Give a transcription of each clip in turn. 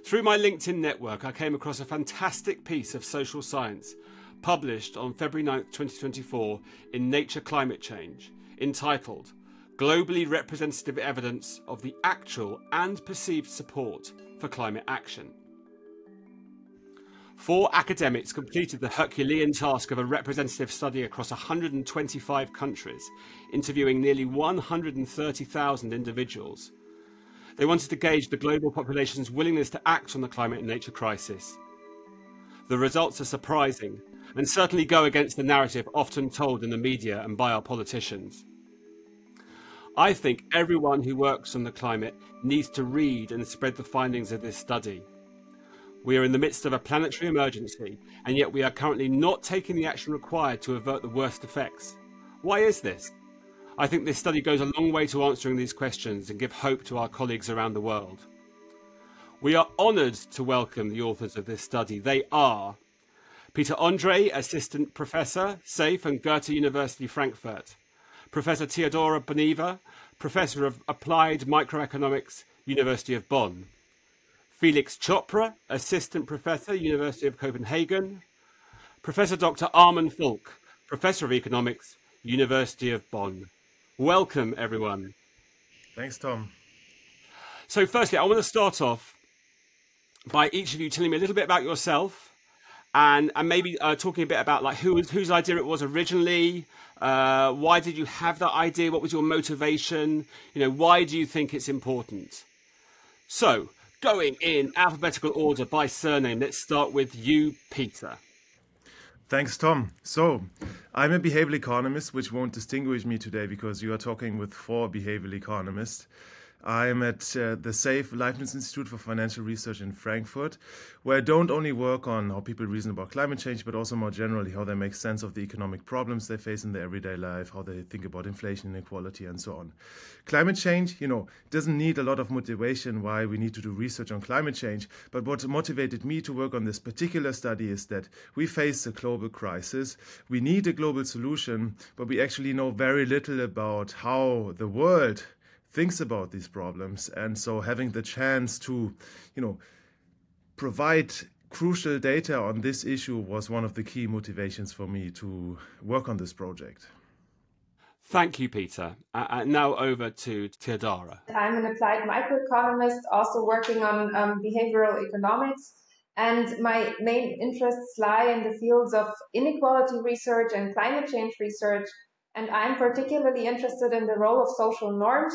Through my LinkedIn network, I came across a fantastic piece of social science published on February 9th, 2024 in Nature Climate Change, entitled Globally Representative Evidence of the Actual and Perceived Support for Climate Action. 4 academics completed the Herculean task of a representative study across 125 countries, interviewing nearly 130,000 individuals. They wanted to gauge the global population's willingness to act on the climate and nature crisis. The results are surprising and certainly go against the narrative often told in the media and by our politicians. I think everyone who works on the climate needs to read and spread the findings of this study. We are in the midst of a planetary emergency, and yet we are currently not taking the action required to avert the worst effects. Why is this? I think this study goes a long way to answering these questions and give hope to our colleagues around the world. We are honoured to welcome the authors of this study. They are Peter Ondrej, Assistant Professor, SAFE and Goethe University Frankfurt, Professor Theodora Boniva, Professor of Applied Microeconomics, University of Bonn, Felix Chopra, Assistant Professor, University of Copenhagen, Professor Dr. Armen Fulk, Professor of Economics, University of Bonn. Welcome, everyone. Thanks, Tom. So firstly, I want to start off by each of you telling me a little bit about yourself and maybe talking a bit about like whose idea it was originally, why did you have that idea, what was your motivation, why do you think it's important? So, going in alphabetical order by surname, let's start with you, Peter. Thanks, Tom. So, I'm a behavioral economist, which won't distinguish me today because you are talking with 4 behavioral economists. I'm at the SAFE Leibniz Institute for Financial Research in Frankfurt, where I don't only work on how people reason about climate change, but also more generally how they make sense of the economic problems they face in their everyday life, how they think about inflation, inequality, and so on. Climate change, doesn't need a lot of motivation why we need to do research on climate change, but what motivated me to work on this particular study is that we face a global crisis. We need a global solution, but we actually know very little about how the world thinks about these problems. And so having the chance to, provide crucial data on this issue was one of the key motivations for me to work on this project. Thank you, Peter. Now over to Theodora. I'm an applied microeconomist, also working on behavioral economics. And my main interests lie in the fields of inequality research and climate change research. And I'm particularly interested in the role of social norms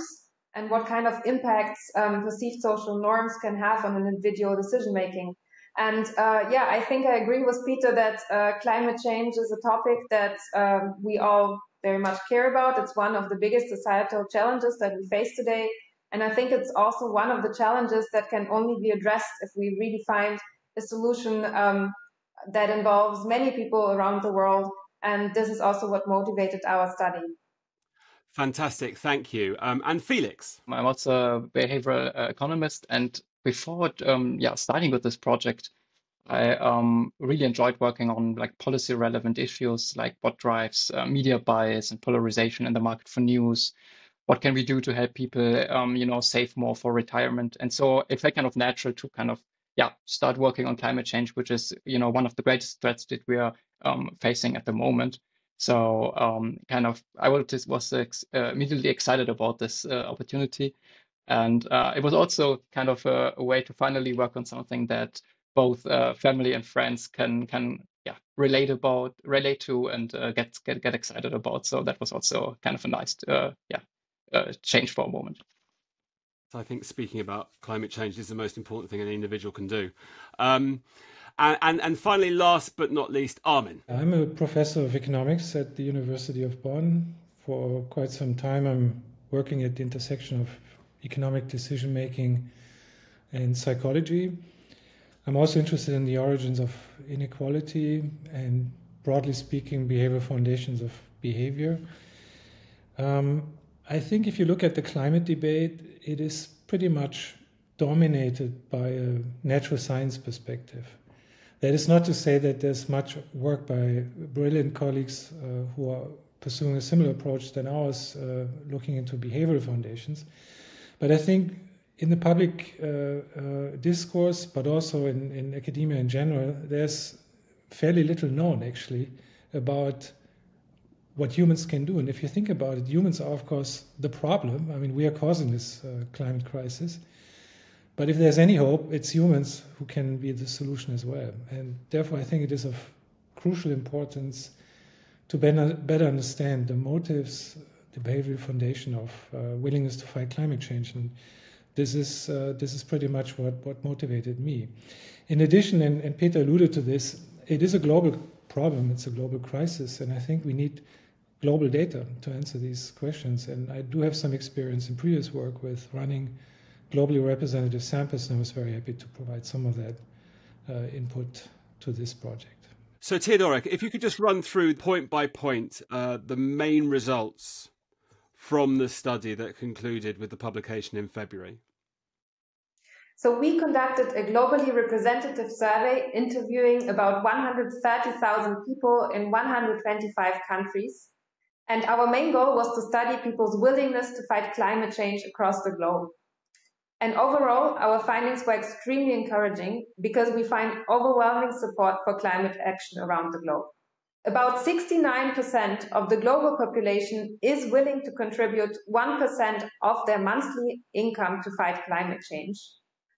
and what kind of impacts perceived social norms can have on an individual decision-making. And I think I agree with Peter that climate change is a topic that we all very much care about. It's one of the biggest societal challenges that we face today. And I think it's also one of the challenges that can only be addressed if we really find a solution that involves many people around the world. And this is also what motivated our study. Fantastic, thank you. And Felix? I'm also a behavioral economist, and before starting with this project, I really enjoyed working on policy relevant issues like what drives media bias and polarization in the market for news. What can we do to help people, save more for retirement? And so it felt kind of natural to start working on climate change, which is, one of the greatest threats that we are facing at the moment. So I was immediately excited about this opportunity. And it was also kind of a way to finally work on something that both family and friends can relate to and get excited about. So that was also kind of a nice change for a moment. So I think speaking about climate change is the most important thing an individual can do. And finally, last but not least, Armen. I'm a professor of economics at the University of Bonn. For quite some time, I'm working at the intersection of economic decision-making and psychology. I'm also interested in the origins of inequality and, broadly speaking, behavioral foundations of behavior. I think if you look at the climate debate, it is pretty much dominated by a natural science perspective. That is not to say that there's much work by brilliant colleagues who are pursuing a similar approach than ours, looking into behavioral foundations. But I think in the public discourse, but also in academia in general, there's fairly little known actually about what humans can do. And if you think about it, humans are, of course, the problem. I mean, we are causing this climate crisis. But if there's any hope, it's humans who can be the solution as well. And therefore, I think it is of crucial importance to better understand the motives, the behavioral foundation of willingness to fight climate change. And this is pretty much what motivated me. In addition, and Peter alluded to this, it is a global problem, it's a global crisis, and I think we need global data to answer these questions. And I do have some experience in previous work with running globally representative samples, and I was very happy to provide some of that input to this project. So Theodore, if you could just run through point by point the main results from the study that concluded with the publication in February. So we conducted a globally representative survey interviewing about 130,000 people in 125 countries. And our main goal was to study people's willingness to fight climate change across the globe. And overall, our findings were extremely encouraging because we find overwhelming support for climate action around the globe. About 69% of the global population is willing to contribute 1% of their monthly income to fight climate change.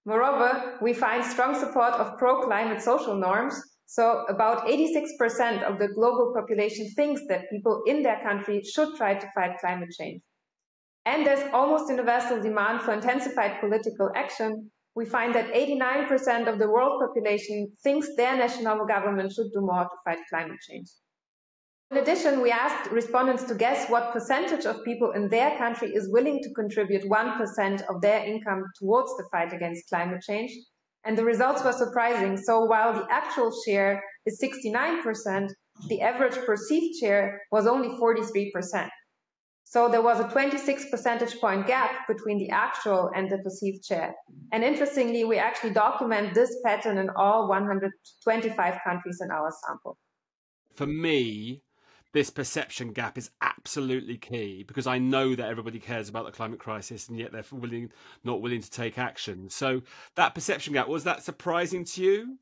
Moreover, we find strong support of pro-climate social norms. So about 86% of the global population thinks that people in their country should try to fight climate change. And there's almost universal demand for intensified political action. We find that 89% of the world population thinks their national government should do more to fight climate change. In addition, we asked respondents to guess what percentage of people in their country is willing to contribute 1% of their income towards the fight against climate change. And the results were surprising. So while the actual share is 69%, the average perceived share was only 43%. So there was a 26 percentage point gap between the actual and the perceived share. And interestingly, we actually document this pattern in all 125 countries in our sample. For me, this perception gap is absolutely key because I know that everybody cares about the climate crisis and yet they're not willing to take action. So that perception gap, was that surprising to you?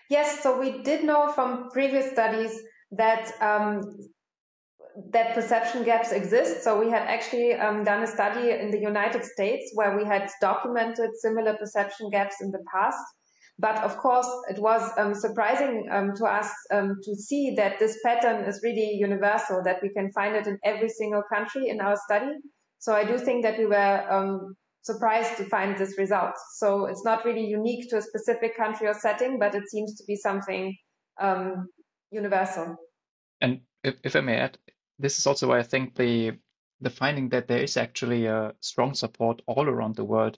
Yes, so we did know from previous studies that that perception gaps exist. So we had actually done a study in the United States where we had documented similar perception gaps in the past. But of course, it was surprising to us to see that this pattern is really universal, that we can find it in every single country in our study. So I do think that we were surprised to find this result. So it's not really unique to a specific country or setting, but it seems to be something universal. And if I may add, this is also why I think the finding that there is actually a strong support all around the world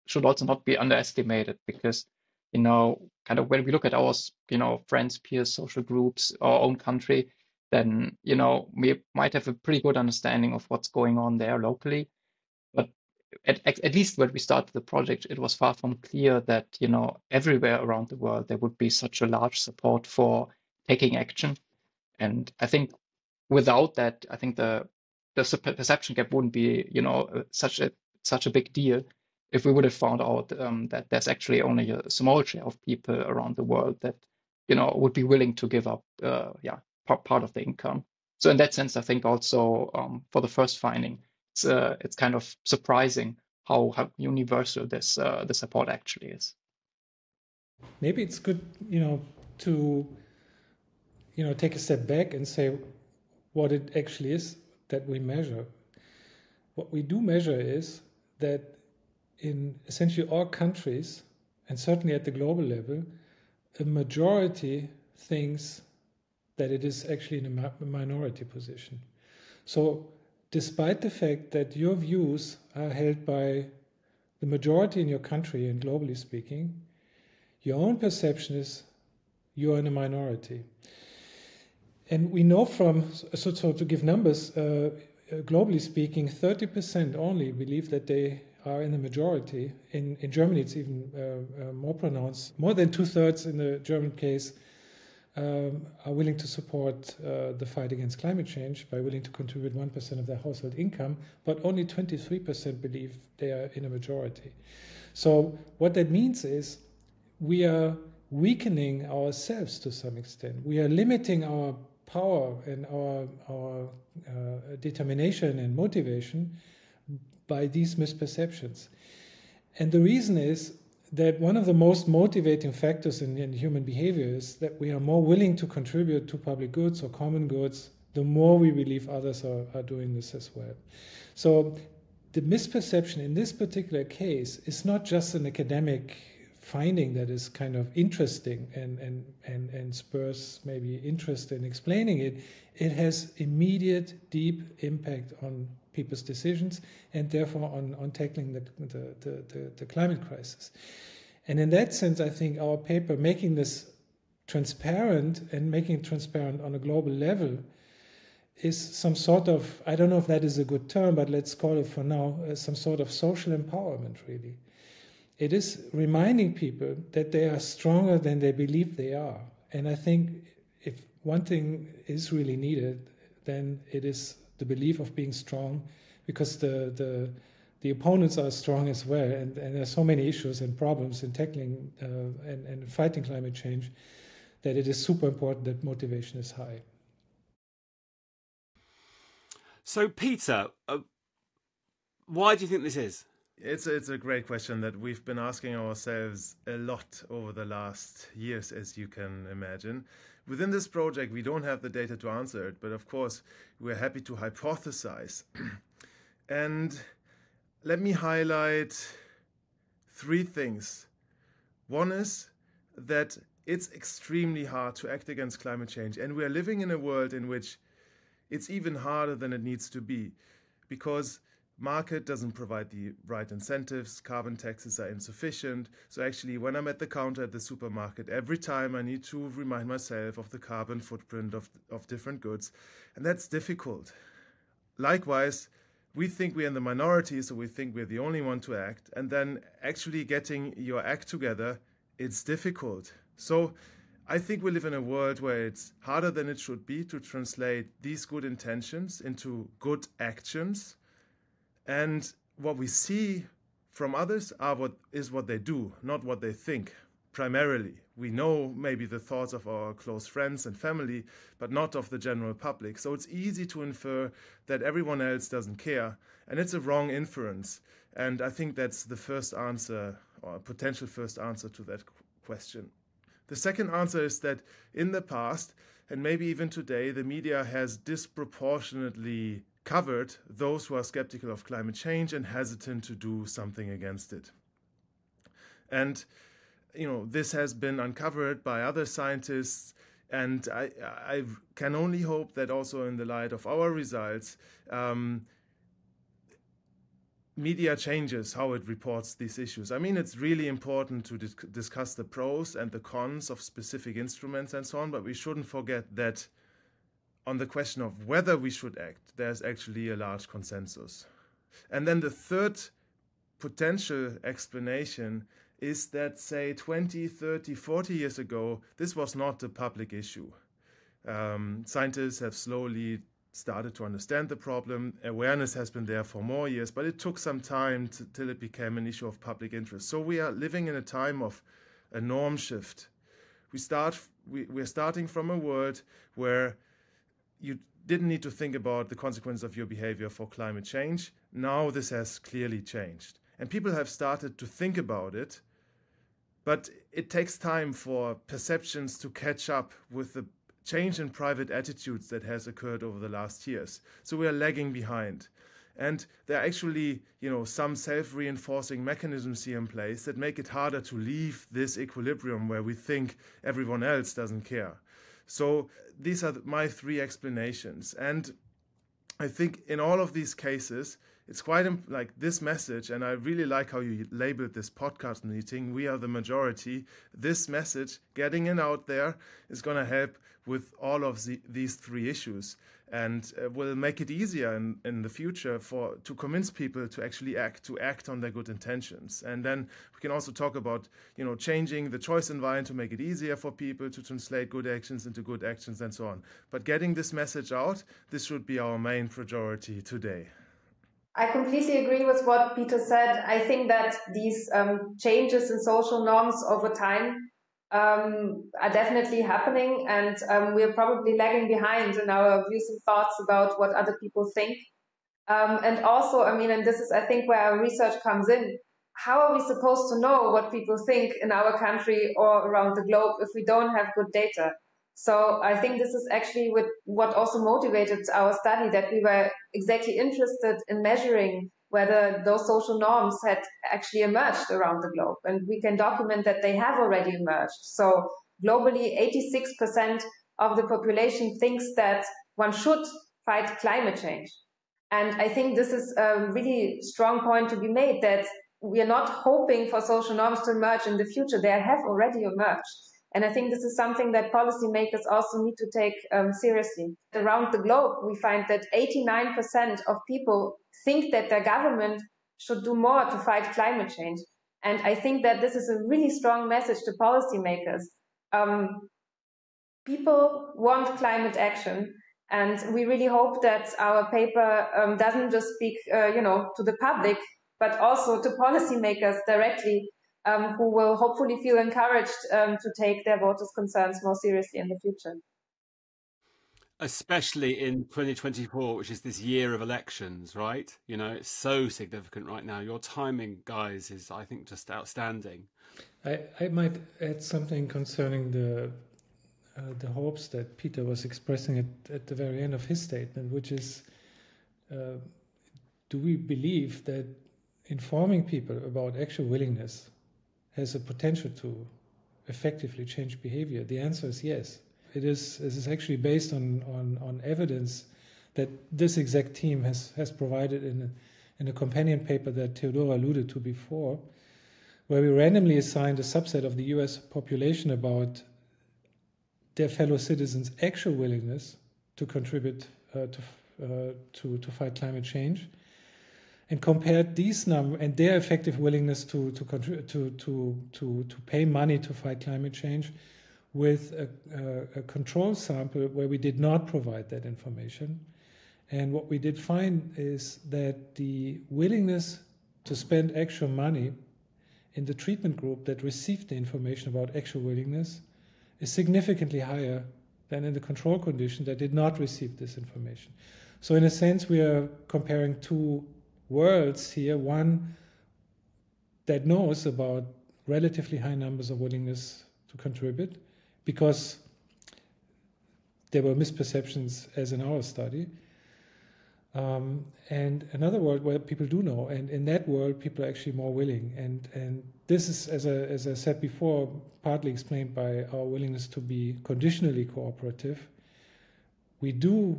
should also not be underestimated, because, kind of when we look at our, friends, peers, social groups, our own country, then, we might have a pretty good understanding of what's going on there locally. But at least when we started the project, it was far from clear that, everywhere around the world, there would be such a large support for taking action. And I think without that, I think the perception gap wouldn't be, such a big deal if we would have found out that there's actually only a small share of people around the world that, would be willing to give up, part of the income. So in that sense, I think also for the first finding, it's kind of surprising how universal this the support actually is. Maybe it's good, to take a step back and say what it actually is that we measure. What we do measure is that in essentially all countries, and certainly at the global level, a majority thinks that it is actually in a minority position. So despite the fact that your views are held by the majority in your country and globally speaking, your own perception is you're in a minority. And we know from, so to give numbers, globally speaking, 30% only believe that they are in the majority. In Germany, it's even more pronounced. More than 2/3 in the German case are willing to support the fight against climate change by willing to contribute 1% of their household income, but only 23% believe they are in a majority. So what that means is we are weakening ourselves to some extent. We are limiting our power and our determination and motivation by these misperceptions. And the reason is that one of the most motivating factors in human behavior is that we are more willing to contribute to public goods or common goods the more we believe others are doing this as well. So the misperception in this particular case is not just an academic finding that is kind of interesting and spurs maybe interest in explaining it. It has immediate, deep impact on people's decisions and therefore on tackling the climate crisis. And in that sense, I think our paper making this transparent and making it transparent on a global level is some sort of, I don't know if that is a good term, but let's call it for now, some sort of social empowerment, really. It is reminding people that they are stronger than they believe they are. And I think if one thing is really needed, then it is the belief of being strong, because the opponents are strong as well. And there are so many issues and problems in tackling and fighting climate change that it is super important that motivation is high. So, Peter, why do you think this is? It's a great question that we've been asking ourselves a lot over the last years, as you can imagine. Within this project, we don't have the data to answer it, but of course, we're happy to hypothesize. And let me highlight 3 things. One is that it's extremely hard to act against climate change, and we are living in a world in which it's even harder than it needs to be, because market doesn't provide the right incentives, carbon taxes are insufficient. So actually, when I'm at the counter at the supermarket, every time I need to remind myself of the carbon footprint of different goods, and that's difficult. Likewise, we think we're in the minority, so we think we're the only one to act, and then actually getting your act together, it's difficult. So I think we live in a world where it's harder than it should be to translate these good intentions into good actions. And what we see from others is what they do, not what they think, primarily. We know maybe the thoughts of our close friends and family, but not of the general public. So it's easy to infer that everyone else doesn't care, and it's a wrong inference. And I think that's the first answer, or a potential first answer to that question. The second answer is that in the past, and maybe even today, the media has disproportionately covered those who are skeptical of climate change and hesitant to do something against it. And, this has been uncovered by other scientists, and I can only hope that also in the light of our results, media changes how it reports these issues. I mean, it's really important to discuss the pros and the cons of specific instruments and so on, but we shouldn't forget that on the question of whether we should act, there's actually a large consensus. And then the third potential explanation is that, say, 20, 30, 40 years ago, this was not a public issue. Scientists have slowly started to understand the problem. Awareness has been there for more years, but it took some time till it became an issue of public interest. So we are living in a time of a norm shift. We're starting from a world where you didn't need to think about the consequence of your behavior for climate change. Now this has clearly changed. And people have started to think about it, but it takes time for perceptions to catch up with the change in private attitudes that has occurred over the last years. So we are lagging behind. And there are actually, some self-reinforcing mechanisms here in place that make it harder to leave this equilibrium where we think everyone else doesn't care. So these are my 3 explanations. And I think in all of these cases, it's quite like this message, and I really like how you labeled this podcast meeting, "We are the majority." This message getting it out there is going to help with all of these three issues, and will make it easier in the future to convince people to actually act on their good intentions. And then we can also talk about, changing the choice environment to make it easier for people to translate good actions into good actions and so on. But getting this message out, this should be our main priority today. I completely agree with what Peter said. I think that these changes in social norms over time are definitely happening, and we're probably lagging behind in our views and thoughts about what other people think. And also, and this is, I think, where our research comes in. How are we supposed to know what people think in our country or around the globe if we don't have good data? So I think this is actually what also motivated our study, that we were exactly interested in measuring whether those social norms had actually emerged around the globe. And we can document that they have already emerged. So globally, 86% of the population thinks that one should fight climate change. And I think this is a really strong point to be made, that we are not hoping for social norms to emerge in the future. They have already emerged. And I think this is something that policymakers also need to take seriously. Around the globe, we find that 89% of people think that their government should do more to fight climate change. And I think that this is a really strong message to policymakers. People want climate action. And we really hope that our paper doesn't just speak, to the public, but also to policymakers directly, who will hopefully feel encouraged to take their voters' concerns more seriously in the future. Especially in 2024, which is this year of elections, right? It's so significant right now. Your timing, guys, is, I think, just outstanding. I might add something concerning the hopes that Peter was expressing at the very end of his statement, which is, do we believe that informing people about actual willingness has a potential to effectively change behavior? The answer is yes. It is actually based on evidence that this exact team has provided in a companion paper that Theodora alluded to before, where we randomly assigned a subset of the US population about their fellow citizens' actual willingness to contribute to fight climate change, and compared these numbers and their effective willingness to pay money to fight climate change with a control sample where we did not provide that information. And what we did find is that the willingness to spend actual money in the treatment group that received the information about actual willingness is significantly higher than in the control condition that did not receive this information. So in a sense, we are comparing two worlds here, one that knows about relatively high numbers of willingness to contribute because there were misperceptions as in our study, and another world where people do know, and in that world people are actually more willing, and this is, as I said before, partly explained by our willingness to be conditionally cooperative. We do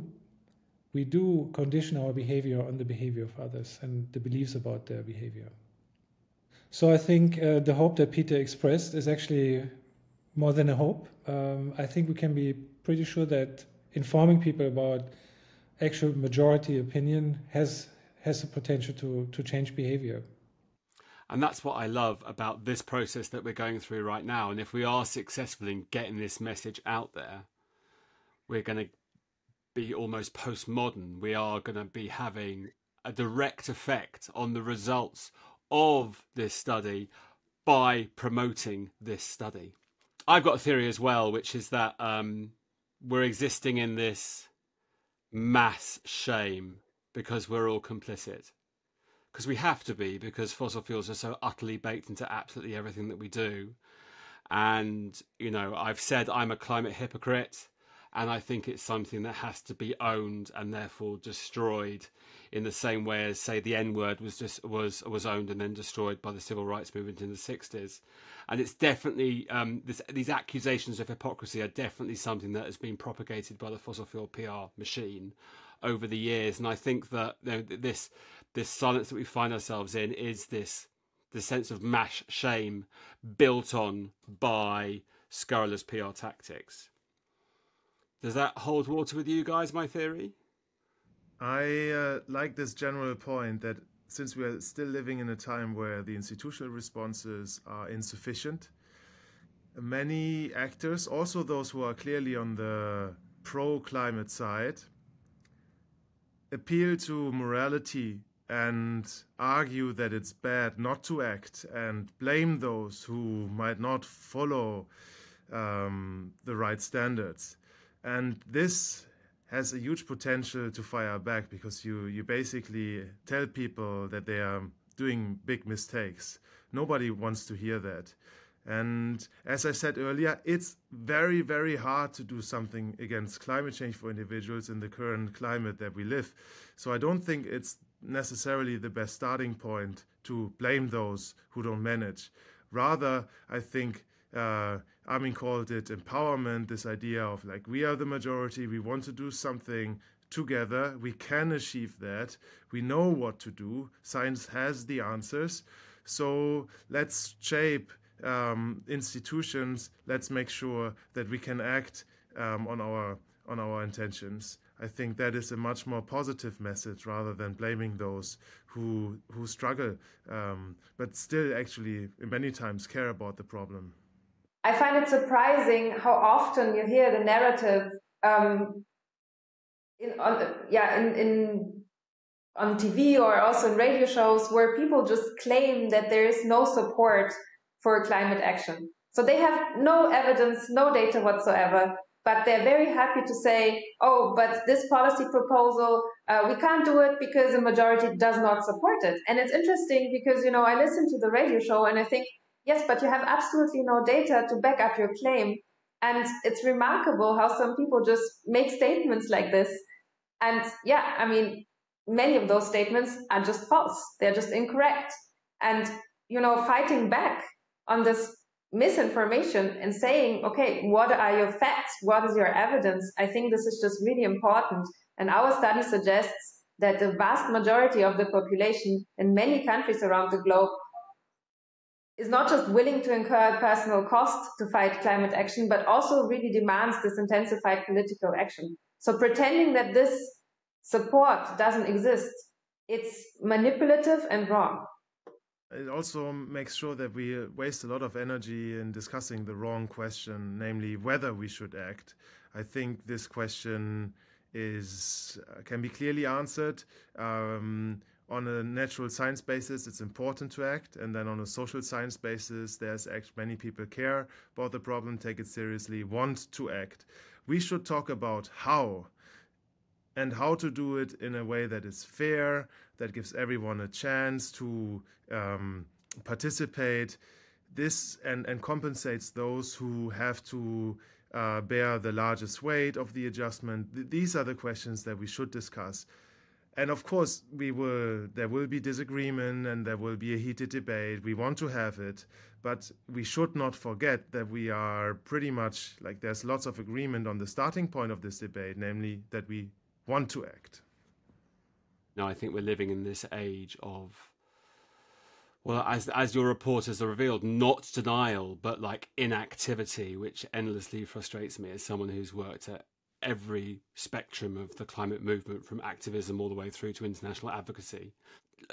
condition our behavior on the behavior of others and the beliefs about their behavior. So I think the hope that Peter expressed is actually more than a hope. I think we can be pretty sure that informing people about actual majority opinion has the potential to change behavior. And that's what I love about this process that we're going through right now. And if we are successful in getting this message out there, we're going to be almost postmodern. We are going to be having a direct effect on the results of this study by promoting this study. I've got a theory as well, which is that we're existing in this mass shame because we're all complicit. Because we have to be, because fossil fuels are so utterly baked into absolutely everything that we do. And, I've said I'm a climate hypocrite, and I think it's something that has to be owned and therefore destroyed in the same way as, say, the N-word was owned and then destroyed by the civil rights movement in the 60s. And it's definitely, these accusations of hypocrisy are definitely something that has been propagated by the fossil fuel PR machine over the years. And I think that this this silence that we find ourselves in is this sense of mass shame built on by scurrilous PR tactics. Does that hold water with you guys, my theory? I like this general point that since we are still living in a time where the institutional responses are insufficient, many actors, also those who are clearly on the pro-climate side, appeal to morality and argue that it's bad not to act and blame those who might not follow the right standards. And this has a huge potential to fire back because you basically tell people that they are doing big mistakes. Nobody wants to hear that. And as I said earlier, it's very, very hard to do something against climate change for individuals in the current climate that we live. So I don't think it's necessarily the best starting point to blame those who don't manage. Rather, I think Armin called it empowerment, this idea of like, we are the majority, we want to do something together, we can achieve that, we know what to do, science has the answers, so let's shape institutions, let's make sure that we can act on our intentions. I think that is a much more positive message rather than blaming those who struggle, but still actually many times care about the problem. I find it surprising how often you hear the narrative on TV or also in radio shows where people just claim that there is no support for climate action. So they have no evidence, no data whatsoever, but they're very happy to say, oh, but this policy proposal, we can't do it because the majority does not support it. And it's interesting because, I listen to the radio show and I think, yes, but you have absolutely no data to back up your claim. And it's remarkable how some people just make statements like this. And many of those statements are just false. They're just incorrect. And, fighting back on this misinformation and saying, okay, what are your facts? What is your evidence? I think this is just really important. And our study suggests that the vast majority of the population in many countries around the globe is not just willing to incur personal cost to fight climate action, but also really demands this intensified political action. So pretending that this support doesn't exist, it's manipulative and wrong. It also makes sure that we waste a lot of energy in discussing the wrong question, namely whether we should act. I think this question can be clearly answered. On a natural science basis, it's important to act. And then on a social science basis, many people care about the problem, take it seriously, want to act. We should talk about how, and how to do it in a way that is fair, that gives everyone a chance to participate, and compensates those who have to bear the largest weight of the adjustment. These are the questions that we should discuss. And of course, there will be disagreement and there will be a heated debate. We want to have it, but we should not forget that we are pretty much there's lots of agreement on the starting point of this debate, namely that we want to act. No, I think we're living in this age of, well, as your report has revealed, not denial, but inactivity, which endlessly frustrates me as someone who's worked at every spectrum of the climate movement, from activism all the way through to international advocacy.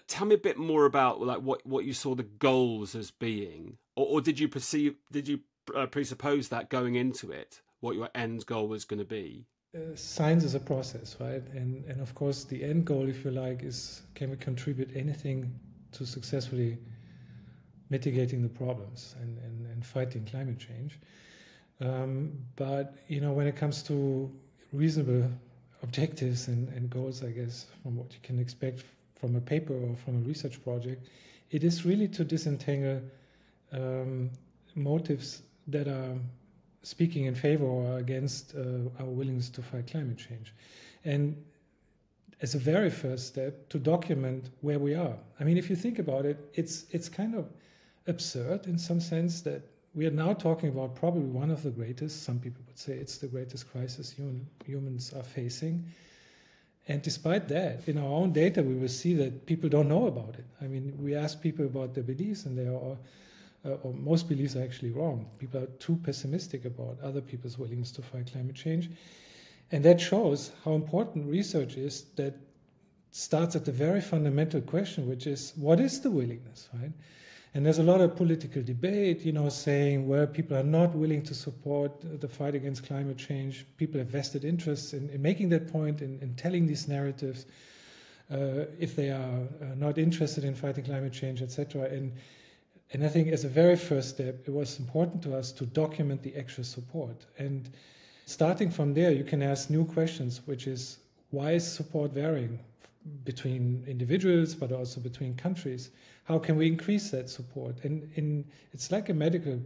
Tell me a bit more about what you saw the goals as being, or did you presuppose that going into it, what your end goal was going to be? Science is a process, right? And of course, the end goal, if you like, is can we contribute anything to successfully mitigating the problems and fighting climate change? But when it comes to reasonable objectives and goals, I guess, from what you can expect from a paper or from a research project, it is really to disentangle motives that are speaking in favor or against our willingness to fight climate change. And as a very first step, to document where we are. I mean, if you think about it, it's kind of absurd in some sense that we are now talking about probably one of the greatest, some people would say it's the greatest crisis humans are facing. And despite that, in our own data, we will see that people don't know about it. I mean, we ask people about their beliefs, and they are all, or most beliefs are actually wrong. People are too pessimistic about other people's willingness to fight climate change. And that shows how important research is that starts at the very fundamental question, which is, what is the willingness, right? And there's a lot of political debate, saying, well, people are not willing to support the fight against climate change. People have vested interests in making that point, in telling these narratives, if they are not interested in fighting climate change, etc. And I think as a very first step, it was important to us to document the actual support. And starting from there, you can ask new questions, which is, why is support varying between individuals, but also between countries? How can we increase that support? And it's like a medical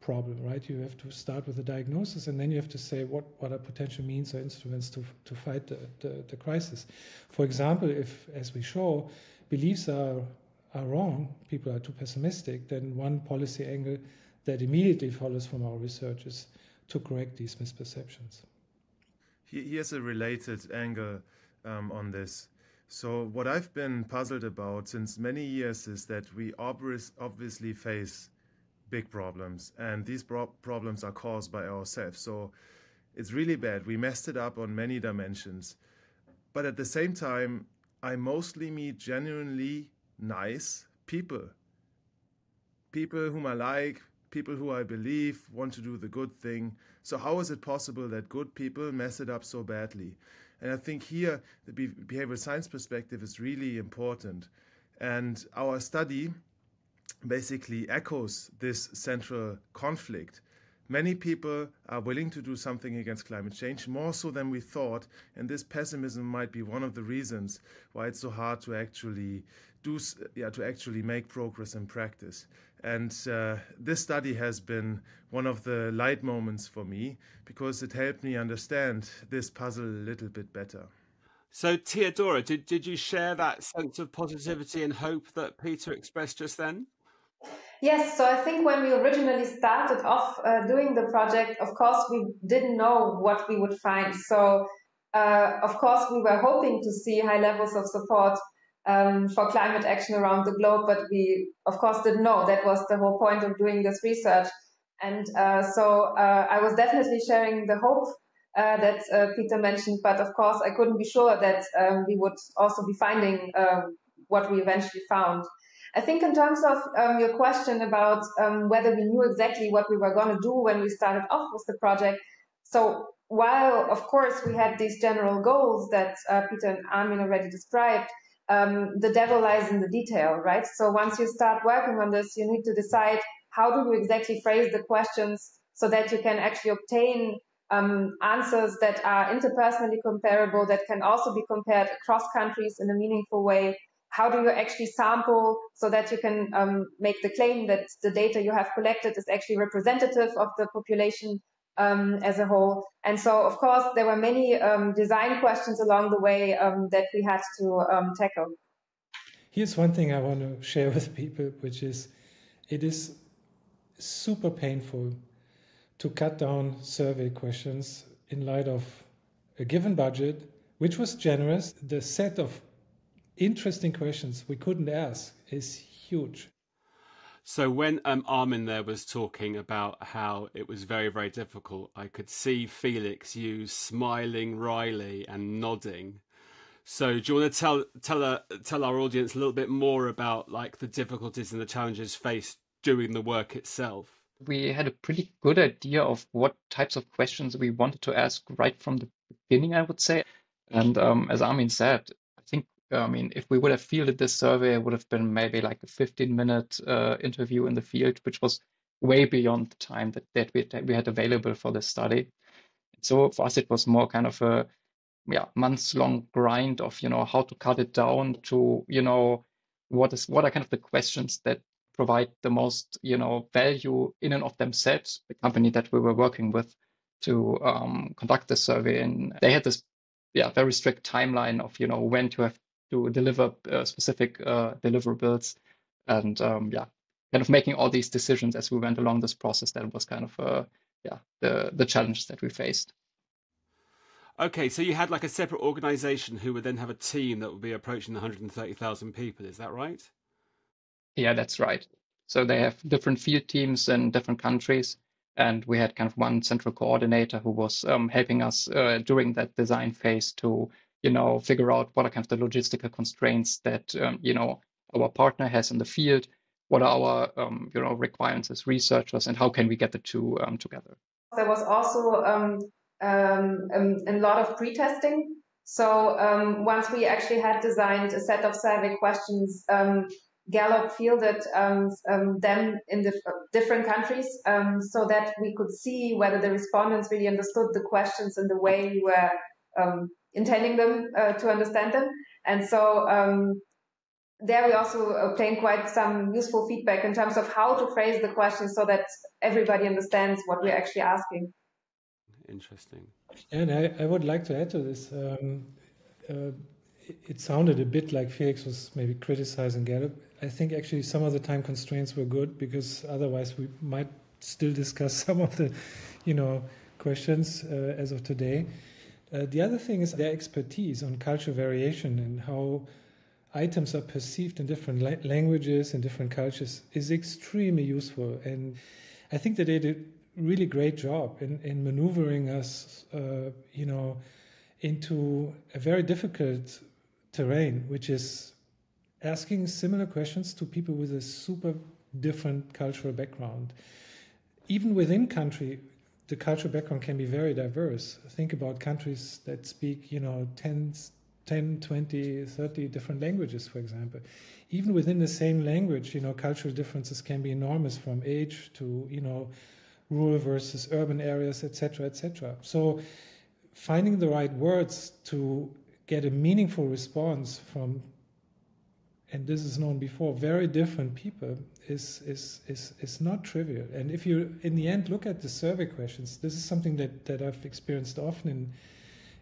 problem, right? You have to start with a diagnosis, and then you have to say what are potential means or instruments to fight the crisis. For example, if, as we show, beliefs are wrong, people are too pessimistic, then one policy angle that immediately follows from our research is to correct these misperceptions. Here's a related angle on this. So what I've been puzzled about since many years is that we obviously face big problems, and these problems are caused by ourselves. So it's really bad. We messed it up on many dimensions. But at the same time, I mostly meet genuinely nice people. People whom I like, people who I believe want to do the good thing. So how is it possible that good people mess it up so badly? And I think here the behavioral science perspective is really important. And our study basically echoes this central conflict. Many people are willing to do something against climate change, more so than we thought. And this pessimism might be one of the reasons why it's so hard to actually make progress in practice. And this study has been one of the light moments for me, because it helped me understand this puzzle a little bit better. So, Theodora, did you share that sense of positivity and hope that Peter expressed just then? Yes, so I think when we originally started off doing the project, of course, we didn't know what we would find. So, of course, we were hoping to see high levels of support for climate action around the globe, but we, of course, didn't know. That was the whole point of doing this research. And so I was definitely sharing the hope that Peter mentioned, but of course, I couldn't be sure that we would also be finding what we eventually found. I think in terms of your question about whether we knew exactly what we were going to do when we started off with the project. So while, of course, we had these general goals that Peter and Armin already described, the devil lies in the detail, right? So once you start working on this, you need to decide how do you exactly phrase the questions so that you can actually obtain answers that are interpersonally comparable, that can also be compared across countries in a meaningful way. How do you actually sample so that you can make the claim that the data you have collected is actually representative of the population as a whole? And so, of course, there were many design questions along the way that we had to tackle. Here's one thing I want to share with people, which is it is super painful to cut down survey questions in light of a given budget, which was generous. The set of interesting questions we couldn't ask is huge. So when Armin there was talking about how it was very, very difficult, I could see Felix, you smiling wryly and nodding. So do you want to tell our audience a little bit more about like the difficulties and the challenges faced doing the work itself? We had a pretty good idea of what types of questions we wanted to ask right from the beginning, I would say. And as Armin said, I think, if we would have fielded this survey, it would have been maybe like a 15-minute interview in the field, which was way beyond the time that we had available for the study. So for us, it was more kind of a months-long grind of, how to cut it down to, what are kind of the questions that provide the most, value in and of themselves. The company that we were working with to conduct the survey, and they had this, very strict timeline of, when to have to deliver specific deliverables, and kind of making all these decisions as we went along this process. That was kind of the challenge that we faced. Okay, so you had like a separate organization who would then have a team that would be approaching the 130,000 people. Is that right? Yeah, that's right. So they have different field teams in different countries. And we had kind of one central coordinator who was helping us during that design phase to, figure out what are kind of the logistical constraints that, our partner has in the field. What are our, requirements as researchers, and how can we get the two together? There was also a lot of pre-testing. So once we actually had designed a set of survey questions, Gallup fielded them in the different countries so that we could see whether the respondents really understood the questions in the way we were intending them to understand them. And so there we also obtained quite some useful feedback in terms of how to phrase the questions so that everybody understands what we're actually asking. Interesting. And I would like to add to this. It sounded a bit like Felix was maybe criticizing Gallup. I think actually some of the time constraints were good, because otherwise we might still discuss some of the, questions as of today. The other thing is their expertise on cultural variation and how items are perceived in different languages and different cultures is extremely useful. And I think that they did a really great job in maneuvering us, into a very difficult terrain, which is asking similar questions to people with a super different cultural background. Even within country, the cultural background can be very diverse. Think about countries that speak, 10, 20, 30 different languages, for example. Even within the same language, cultural differences can be enormous, from age to, rural versus urban areas, etc., etc. So finding the right words to get a meaningful response from, and this is known before, very different people is not trivial. And if you, in the end, look at the survey questions, this is something that I've experienced often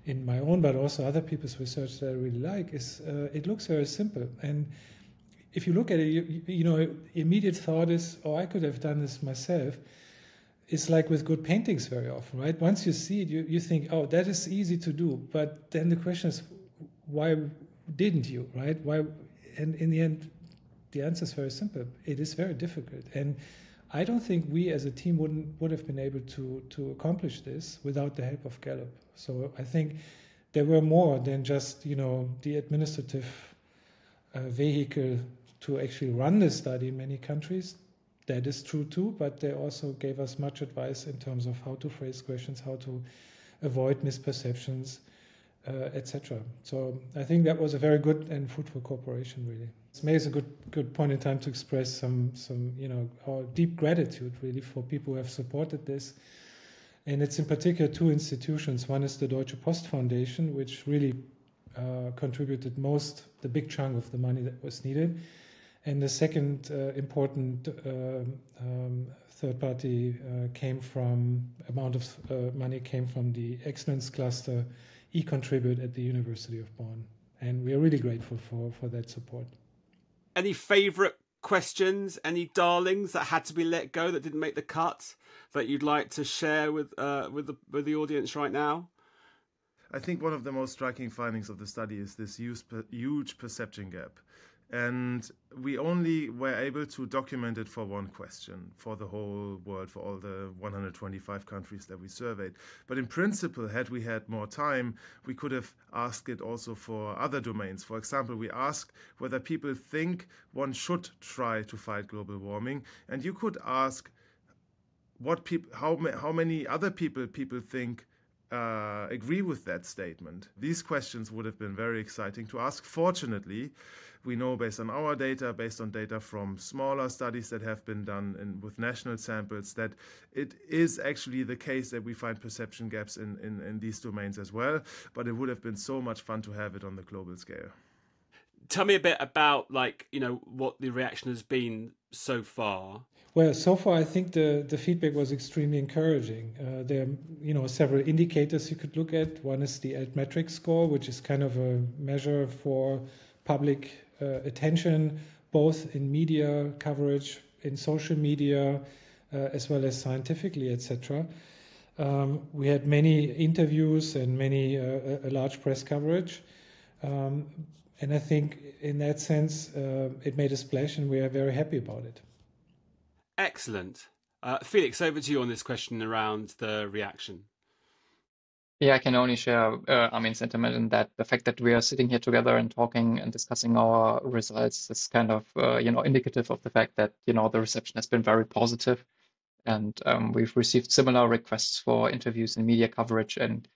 in my own, but also other people's research that I really like, is it looks very simple. And if you look at it, immediate thought is, oh, I could have done this myself. It's like with good paintings very often, right? Once you see it, you think, oh, that is easy to do. But then the question is, why didn't you, right? Why? And in the end, the answer is very simple. It is very difficult. And I don't think we as a team would have been able to accomplish this without the help of Gallup. So I think there were more than just, the administrative vehicle to actually run this study in many countries. That is true too, but they also gave us much advice in terms of how to phrase questions, how to avoid misperceptions, etc. So I think that was a very good and fruitful cooperation, really. Maybe it's a good point in time to express some our deep gratitude, really, for people who have supported this. And it's in particular two institutions. One is the Deutsche Post Foundation, which really contributed the big chunk of the money that was needed. And the second important third party amount of money came from the Excellence Cluster eContribute at the University of Bonn. And we are really grateful for that support. Any favourite questions, any darlings that had to be let go, that didn't make the cut, that you'd like to share with the audience right now? I think one of the most striking findings of the study is this huge perception gap. And we only were able to document it for one question for the whole world, for all the 125 countries that we surveyed. But in principle, had we had more time, we could have asked it also for other domains. For example, we asked whether people think one should try to fight global warming. And you could ask how many other people think agree with that statement. These questions would have been very exciting to ask. Fortunately, we know based on our data, based on data from smaller studies that have been done with national samples, that it is actually the case that we find perception gaps in these domains as well. But it would have been so much fun to have it on the global scale. Tell me a bit about what the reaction has been so far. Well, so far I think the feedback was extremely encouraging. There are several indicators you could look at. One is the Altmetric score, which is kind of a measure for public attention, both in media coverage, in social media, as well as scientifically, etc. We had many interviews and a large press coverage. And I think in that sense, it made a splash and we are very happy about it. Excellent. Felix, over to you on this question around the reaction. Yeah, I can only share Armin's sentiment in that the fact that we are sitting here together and talking and discussing our results is kind of, indicative of the fact that, the reception has been very positive. And we've received similar requests for interviews and media coverage. And,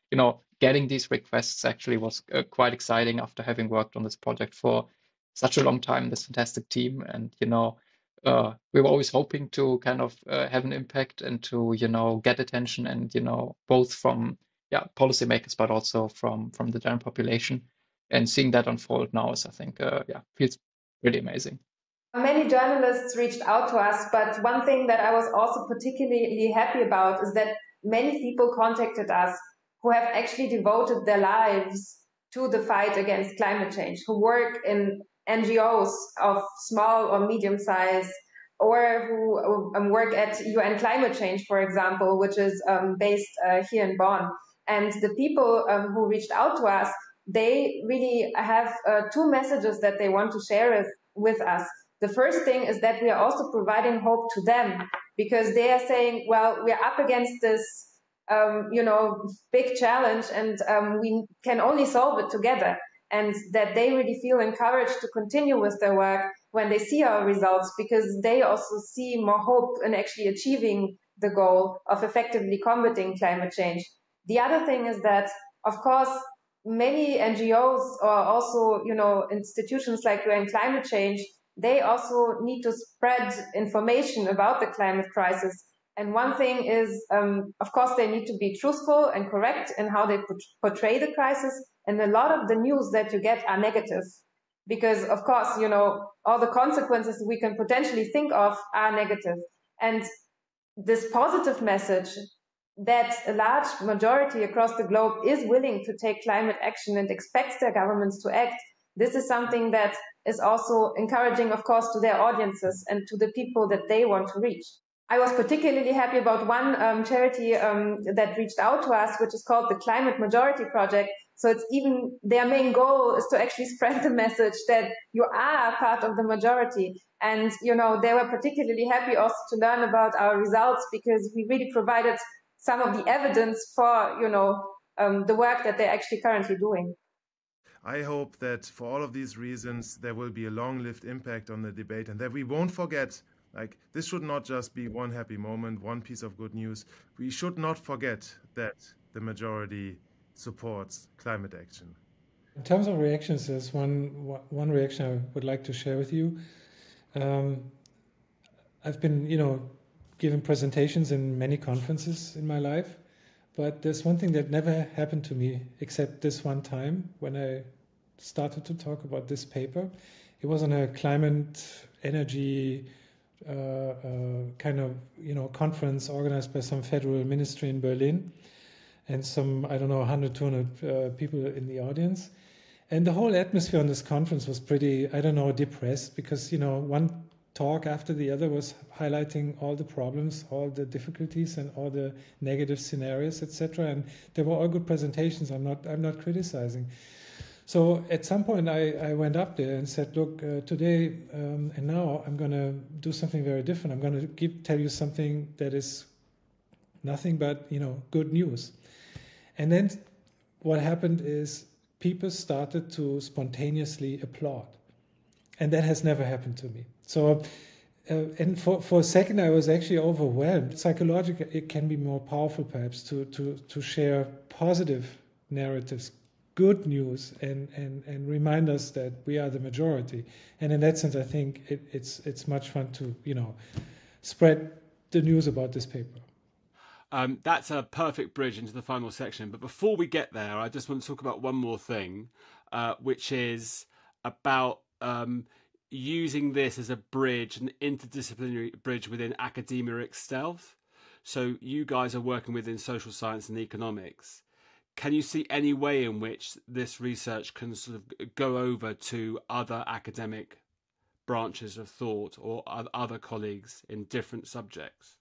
getting these requests actually was quite exciting after having worked on this project for such a long time, this fantastic team. And, we were always hoping to kind of have an impact and to, get attention and, both from policymakers, but also from the general population. And seeing that unfold now is, I think, feels really amazing. Many journalists reached out to us, but one thing that I was also particularly happy about is that many people contacted us who have actually devoted their lives to the fight against climate change, who work in NGOs of small or medium size, or who work at UN Climate Change, for example, which is based here in Bonn. And the people who reached out to us, they really have two messages that they want to share with us. The first thing is that we are also providing hope to them, because they are saying, well, we are up against this, big challenge, and we can only solve it together. And that they really feel encouraged to continue with their work when they see our results, because they also see more hope in actually achieving the goal of effectively combating climate change. The other thing is that, of course, many NGOs or also, institutions like UN Climate Change, they also need to spread information about the climate crisis. And one thing is, of course, they need to be truthful and correct in how they portray the crisis. And a lot of the news that you get are negative because, of course, all the consequences we can potentially think of are negative. And this positive message that a large majority across the globe is willing to take climate action and expects their governments to act, this is something that is also encouraging, of course, to their audiences and to the people that they want to reach. I was particularly happy about one charity that reached out to us, which is called the Climate Majority Project. So it's even their main goal is to actually spread the message that you are part of the majority. And, they were particularly happy also to learn about our results because we really provided some of the evidence for, the work that they're actually currently doing. I hope that for all of these reasons, there will be a long-lived impact on the debate and that we won't forget, this should not just be one happy moment, one piece of good news. We should not forget that the majority supports climate action. In terms of reactions, there's one reaction I would like to share with you. I've been, given presentations in many conferences in my life, but there's one thing that never happened to me except this one time when I started to talk about this paper. It was on a climate energy kind of, conference organized by some federal ministry in Berlin and some, 100, 200 people in the audience. And the whole atmosphere on this conference was pretty, depressed because, one talk after the other was highlighting all the problems, all the difficulties, and all the negative scenarios, etc. And they were all good presentations. I'm not criticizing. So at some point, I went up there and said, "Look, today and now, I'm going to do something very different. I'm going to tell you something that is nothing but good news." And then what happened is people started to spontaneously applaud. And that has never happened to me. So, and for a second, I was actually overwhelmed. Psychologically, it can be more powerful, perhaps, to share positive narratives, good news, and remind us that we are the majority. And in that sense, I think it's much fun to spread the news about this paper. That's a perfect bridge into the final section. But before we get there, I just want to talk about one more thing, which is about using this as a bridge, an interdisciplinary bridge within academia itself. So you guys are working within social science and economics. Can you see any way in which this research can sort of go over to other academic branches of thought or other colleagues in different subjects?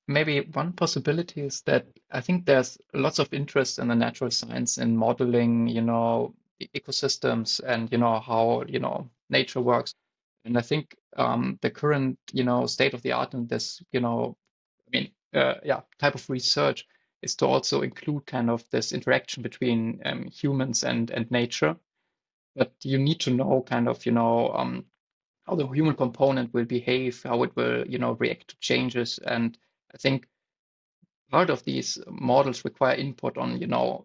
maybe one possibility is that I think there's lots of interest in the natural science in modeling, ecosystems and, how, nature works. And I think the current, state of the art in this, type of research is to also include kind of this interaction between humans and nature. But you need to know kind of, how the human component will behave, how it will, react to changes. And I think part of these models require input on,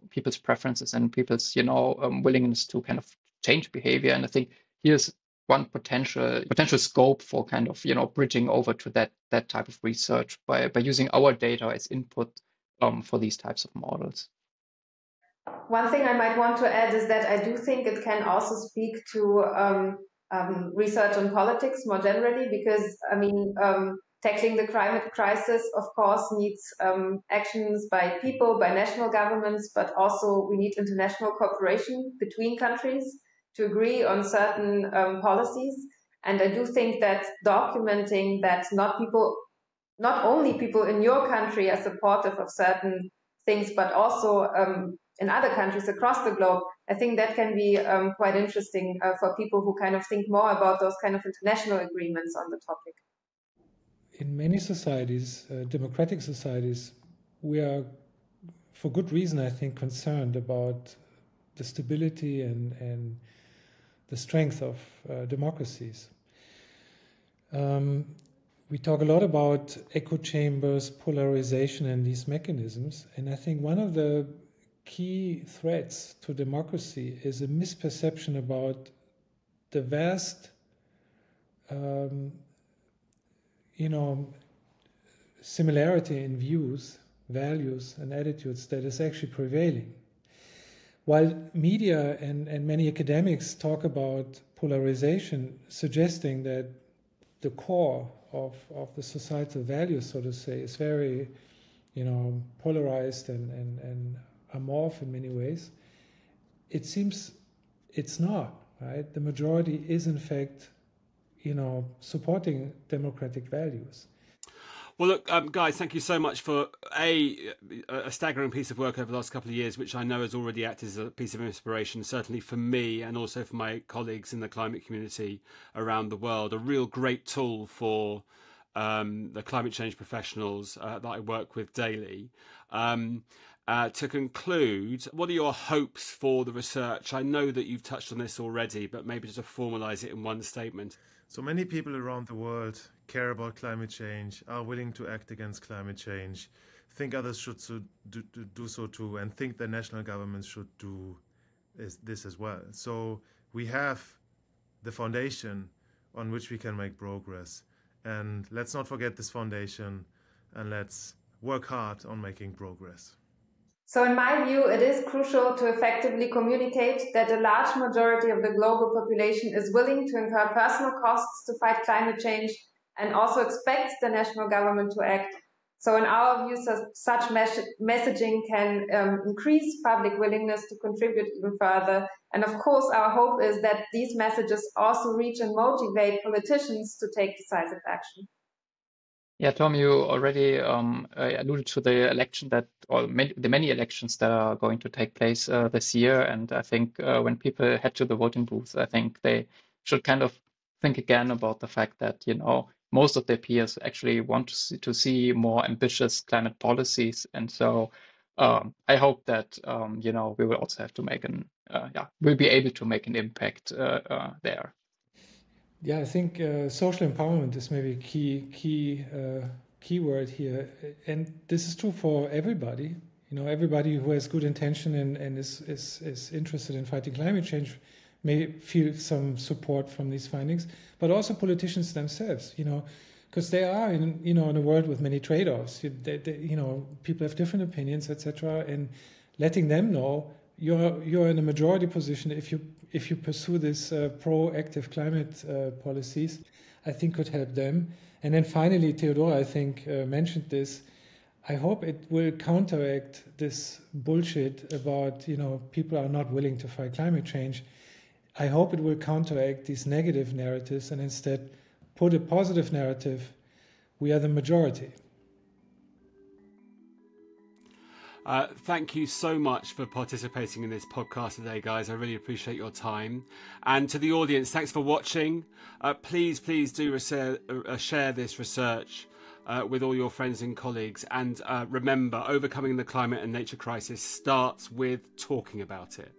people's preferences and people's, willingness to kind of change behavior. And I think here's one potential scope for kind of, bridging over to that type of research by using our data as input for these types of models. One thing I might want to add is that I do think it can also speak to research on politics more generally, because tackling the climate crisis, of course, needs actions by people, by national governments, but also we need international cooperation between countries to agree on certain policies. And I do think that documenting that not only people in your country are supportive of certain things, but also in other countries across the globe, I think that can be quite interesting for people who kind of think more about those kind of international agreements on the topic. In many societies, democratic societies, we are, for good reason, I think, concerned about the stability and the strength of democracies. We talk a lot about echo chambers, polarization, and these mechanisms. And I think one of the key threats to democracy is a misperception about the vast, similarity in views, values, and attitudes that is actually prevailing. While media and many academics talk about polarization, suggesting that the core of the societal values, so to say, is very, polarized and amorph in many ways, it seems it's not, right? The majority is, in fact, supporting democratic values. Well, look, guys, thank you so much for a staggering piece of work over the last couple of years, which I know has already acted as a piece of inspiration, certainly for me and also for my colleagues in the climate community around the world. A real great tool for the climate change professionals that I work with daily. To conclude, what are your hopes for the research? I know that you've touched on this already, but maybe just to formalise it in one statement. So many people around the world care about climate change, are willing to act against climate change, think others should do so too, and think that national governments should do this as well. So we have the foundation on which we can make progress. And let's not forget this foundation, and let's work hard on making progress. So in my view, it is crucial to effectively communicate that a large majority of the global population is willing to incur personal costs to fight climate change and also expects the national government to act. So in our view, such messaging can increase public willingness to contribute even further. And of course, our hope is that these messages also reach and motivate politicians to take decisive action. Yeah, Tom, you already alluded to the election the many elections that are going to take place this year. And I think when people head to the voting booth, I think they should kind of think again about the fact that, most of their peers actually want to see more ambitious climate policies. And so I hope that, we will also have to we'll be able to make an impact there. Yeah, I think social empowerment is maybe a key word here. And this is true for everybody. Everybody who has good intention and is interested in fighting climate change may feel some support from these findings, but also politicians themselves, because they are in a world with many trade-offs. People have different opinions, etc., and letting them know you're in a majority position if you pursue this proactive climate policies, I think could help them. And then finally, Theodora, I think, mentioned this. I hope it will counteract this bullshit about, people are not willing to fight climate change. I hope it will counteract these negative narratives and instead put a positive narrative. We are the majority. Thank you so much for participating in this podcast today, guys. I really appreciate your time. And to the audience, thanks for watching. Please do share this research with all your friends and colleagues. And remember, overcoming the climate and nature crisis starts with talking about it.